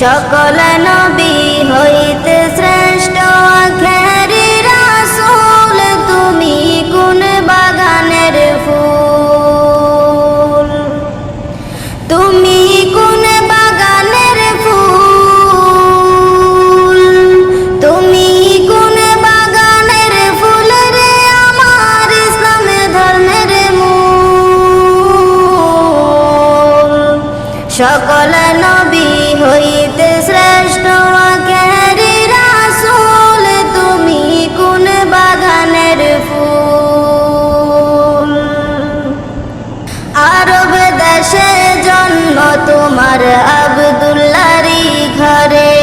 সকল নবী হইতে শ্রেষ্ঠ আখেরি রাসূল, তুমি কোন বাগানের ফুল, তুমি কোন বাগানের ফুল, তুমি কোন বাগানের ফুল রে আমার ইসলাম ধর্মের মূল। সকল নবী হইতে শ্রেষ্ঠ আখেরি রাসূল, তুমি কোন বাগানের ফুল। আরব দেশে জন্ম তোমার আব্দুল্লাহরই ঘরে,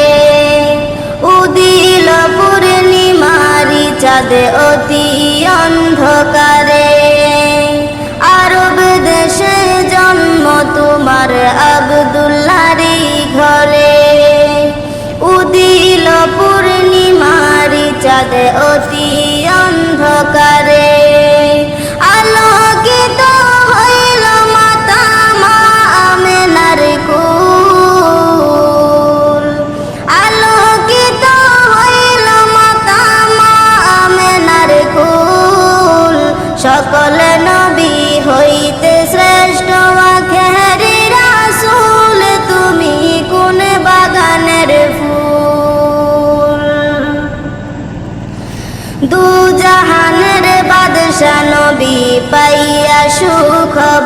উদিল পূর্ণিমারি চাঁদে অতি অন্ধকারে। আরব দেশে জন্ম তোমার আব্দুল্লাহরই ঘরে, উদিল পূর্ণিমারি চাঁদে অতি অন্ধকারে। আলোকিত হইল মাতা মা আমেনার কুল, আলোকিত হইল মাতা মা আমেনার কুল। সকল নবী হইতে শ্রেষ্ঠ আখেরি রাসূল, তুমি কোন বাগানের ফুল। দু জাহানের বাদশা নবী পাইয়া সুখবর,